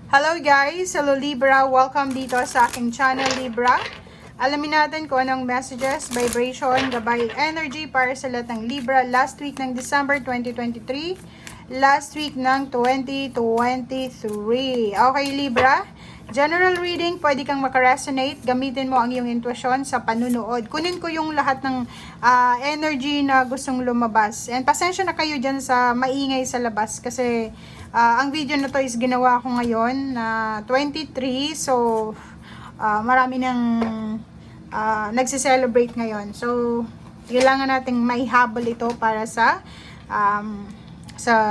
Hello guys! Hello Libra! Welcome dito sa aking channel Libra. Alamin natin kung anong messages, vibration, gabay, energy para sa lahat ng Libra last week ng December 2023, last week ng 2023. Okay Libra? General reading, pwede kang makaresonate. Gamitin mo ang iyong intuition sa panunood. Kunin ko yung lahat ng energy na gustong lumabas. And pasensya na kayo dyan sa maingay sa labas kasi ang video na to is ginawa ko ngayon na 23. So, marami nang nagse-celebrate ngayon. So, kailangan nating maihabol ito para sa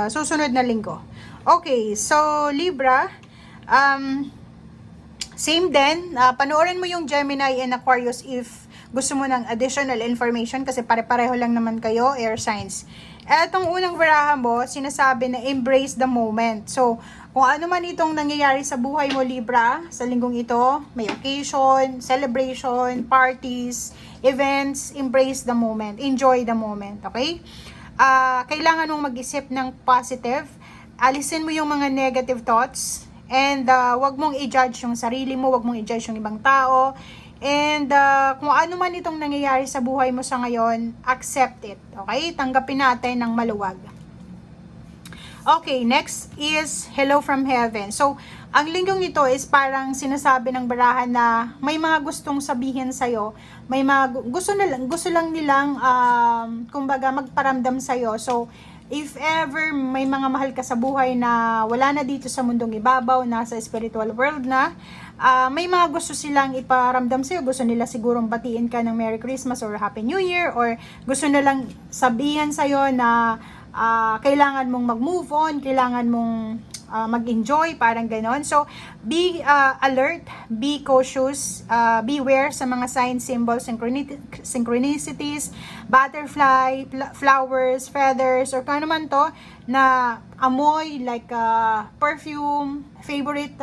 susunod na linggo. Okay, so Libra, same din, panoorin mo yung Gemini and Aquarius if gusto mo ng additional information kasi pare-pareho lang naman kayo, air signs. Etong unang barahan mo, sinasabi na embrace the moment. So, kung ano man itong nangyayari sa buhay mo, Libra, sa linggong ito, may occasion, celebration, parties, events, embrace the moment. Enjoy the moment, okay? Kailangan mong mag-isip ng positive. Alisin mo yung mga negative thoughts. And wag mong i-judge yung sarili mo, wag mong i-judge yung ibang tao. And kung ano man itong nangyayari sa buhay mo sa ngayon, accept it. Okay? Tanggapin natin ng maluwag. Okay, next is Hello from Heaven. So, ang linggong ito is parang sinasabi ng barahan na may mga gustong sabihin sa'yo. May mga gusto lang nilang kumbaga magparamdam sa'yo. So, if ever may mga mahal ka sa buhay na wala na dito sa mundong ibabaw, nasa spiritual world na, may mga gusto silang iparamdam sa'yo. Gusto nila sigurong batiin ka ng Merry Christmas or Happy New Year, or gusto nilang sabihan sa'yo na kailangan mong mag-move on, kailangan mong mag-enjoy, parang ganon. So, be alert, be cautious, beware sa mga signs, symbols, synchronicities, butterfly, flowers, feathers, or kung ano man to, na amoy, like perfume, favorite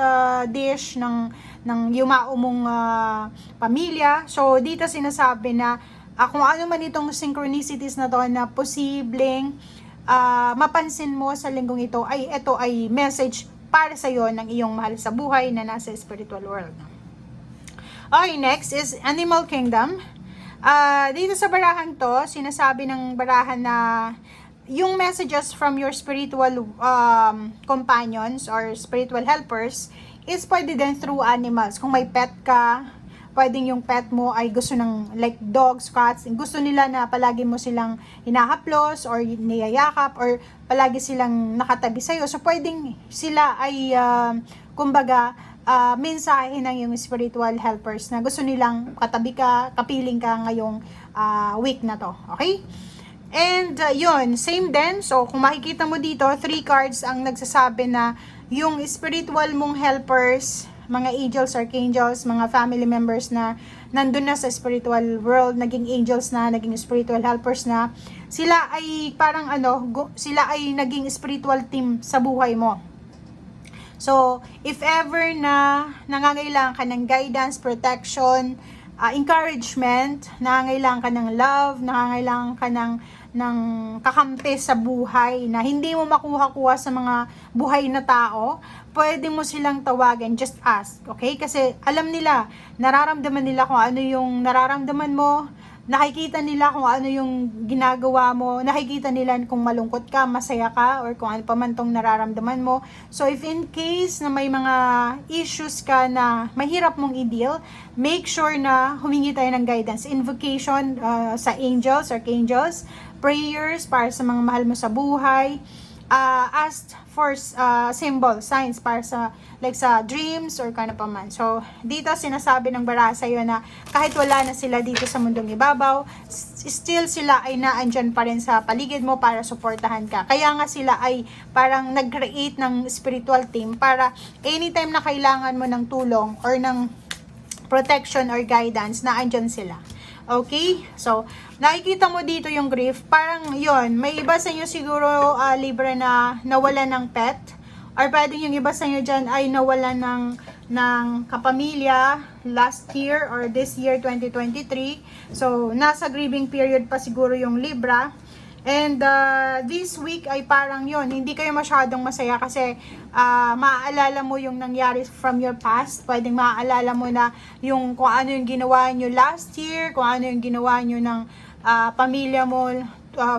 dish ng yumao mong pamilya. So, dito sinasabi na kung ano man itong synchronicities na to na posibleng mapansin mo sa linggong ito, ay ito ay message para sa iyo ng iyong mahal sa buhay na nasa spiritual world. Okay, next is Animal Kingdom. Dito sa barahan to, sinasabi ng barahan na yung messages from your spiritual companions or spiritual helpers is pwede din through animals. Kung may pet ka, pwedeng yung pet mo ay gusto ng like dogs, cats, gusto nila na palagi mo silang hinahaplos or niyayakap or palagi silang nakatabi sa'yo. So, pwedeng sila ay, kumbaga, mensahe ng yung spiritual helpers na gusto nilang katabi ka, kapiling ka ngayong week na to. Okay? And, yun, same din. So, kung makikita mo dito, 3 cards ang nagsasabi na yung spiritual mong helpers, mga angels, archangels, mga family members na nandun na sa spiritual world, naging angels na, naging spiritual helpers na, sila ay parang sila ay naging spiritual team sa buhay mo. So, if ever na nangangailangan ka ng guidance, protection, encouragement, nangangailangan ka ng love, nangangailangan ka ng kakampi sa buhay na hindi mo makuha-kuha sa mga buhay na tao, pwede mo silang tawagan, just ask, okay? Kasi alam nila, nararamdaman nila kung ano yung nararamdaman mo, nakikita nila kung ano yung ginagawa mo, nakikita nila kung malungkot ka, masaya ka, or kung ano pa man tong nararamdaman mo. So, if in case na may mga issues ka na mahirap mong i-deal, make sure na humingi tayo ng guidance, invocation sa angels, archangels, prayers para sa mga mahal mo sa buhay, ask for symbol, signs para sa like sa dreams or kano pa man. So, dito sinasabi ng baraha sa iyo na kahit wala na sila dito sa mundong ibabaw, still sila ay naandyan pa rin sa paligid mo para suportahan ka. Kaya nga sila ay parang nag-create ng spiritual team para anytime na kailangan mo ng tulong or ng protection or guidance, naandyan sila. Okay? So, nakikita mo dito yung grief. Parang yon, may iba sa inyo siguro Libra na nawala ng pet. Or pwedeng yung iba sa inyo dyan ay nawala ng kapamilya last year or this year 2023. So, nasa grieving period pa siguro yung Libra. And this week ay parang yon, hindi kayo masyadong masaya kasi maaalala mo yung nangyari from your past. Pwedeng maaalala mo na yung kung ano yung ginawa nyo last year, kung ano yung ginawa nyo ng pamilya mo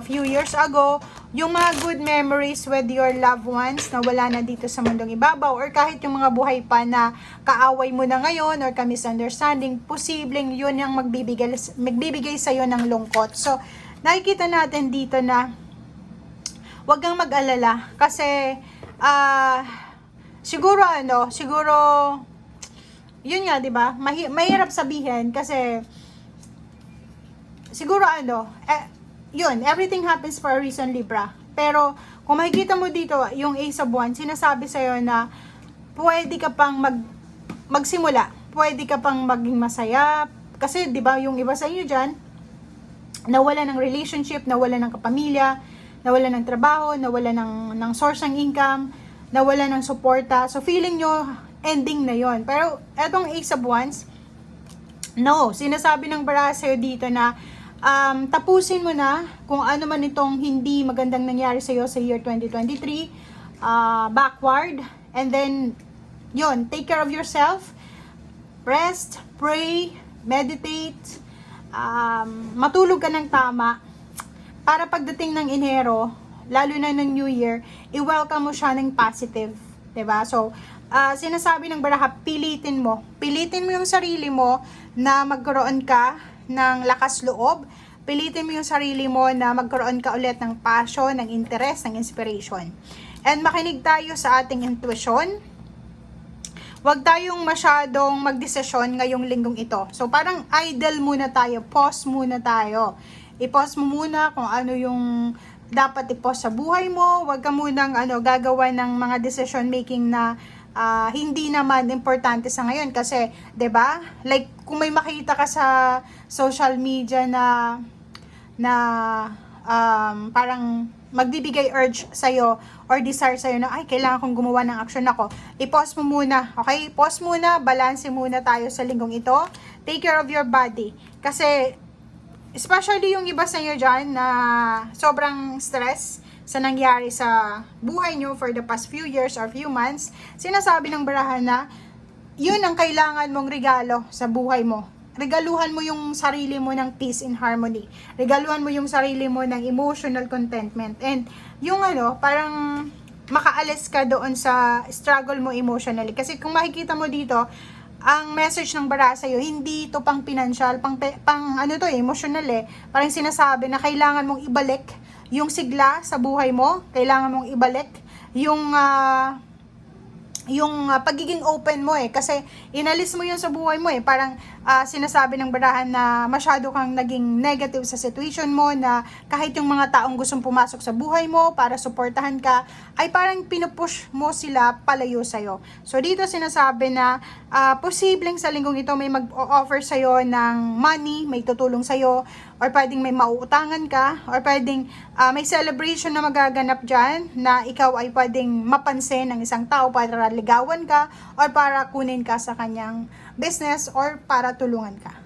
few years ago, yung mga good memories with your loved ones na wala na dito sa mundong ibabaw, or kahit yung mga buhay pa na kaaway mo na ngayon or ka-misunderstanding, posibleng yun yung magbibigay sa'yo ng lungkot. So, nakikita natin dito na wag kang mag-alala kasi siguro yun nga, 'di ba? Mahirap sabihin kasi siguro yun, everything happens for a reason, Libra. Pero kung makikita mo dito yung Ace of Wands, sinasabi sa'yo na pwede ka pang magsimula, pwede ka pang maging masaya kasi 'di ba yung iba sa inyo diyan nawala ng relationship, nawala ng kapamilya, nawala ng trabaho, nawala ng source ng income, nawala ng suporta. So feeling nyo ending na yon. Pero etong Ace of Wands, no, sinasabi ng baraha sa'yo dito na tapusin mo na kung ano man itong hindi magandang nangyari sa'yo sa year 2023, backward, and then yon, take care of yourself, rest, pray, meditate, matulog ka ng tama para pagdating ng Enero, lalo na ng New Year, i-welcome mo siya ng positive, 'di ba? So, sinasabi ng baraha, pilitin mo yung sarili mo na magkaroon ka ng lakas loob, pilitin mo yung sarili mo na magkaroon ka ulit ng passion, ng interest, ng inspiration. And makinig tayo sa ating intuition. Huwag tayong masyadong magdesisyon ngayong linggong ito. So parang idle muna tayo, pause muna tayo. I-pause mo muna kung ano yung dapat i-pause sa buhay mo. Huwag ka munang gagawa ng mga decision making na hindi naman importante sa ngayon kasi 'di ba? Like kung may makita ka sa social media na parang magbibigay urge sa'yo or desire sa'yo na, ay, kailangan kong gumawa ng action ako. I-pause mo muna, okay? Pause muna, balance muna tayo sa linggong ito. Take care of your body. Kasi, especially yung iba sa inyo dyan na sobrang stress sa nangyari sa buhay nyo for the past few years or few months, sinasabi ng baraha na, yun ang kailangan mong regalo sa buhay mo. Regaluhan mo yung sarili mo ng peace and harmony. Regaluhan mo yung sarili mo ng emotional contentment. And yung parang makaalis ka doon sa struggle mo emotionally. Kasi kung makikita mo dito, ang message ng baraha sa'yo, hindi ito pang financial, emotional eh. Parang sinasabi na kailangan mong ibalik yung sigla sa buhay mo. Kailangan mong ibalik yung pagiging open mo eh, kasi inalis mo yun sa buhay mo eh, parang sinasabi ng barahan na masyado kang naging negative sa situation mo, na kahit yung mga taong gustong pumasok sa buhay mo para suportahan ka, ay parang pinupush mo sila palayo sa'yo. So dito sinasabi na posibleng sa linggong ito may mag-offer sa'yo ng money, may tutulong sa'yo, or pwedeng may mauutangan ka, or pwedeng may celebration na magaganap dyan na ikaw ay pwedeng mapansin ng isang tao para ligawan ka or para kunin ka sa kanyang business or para tulungan ka.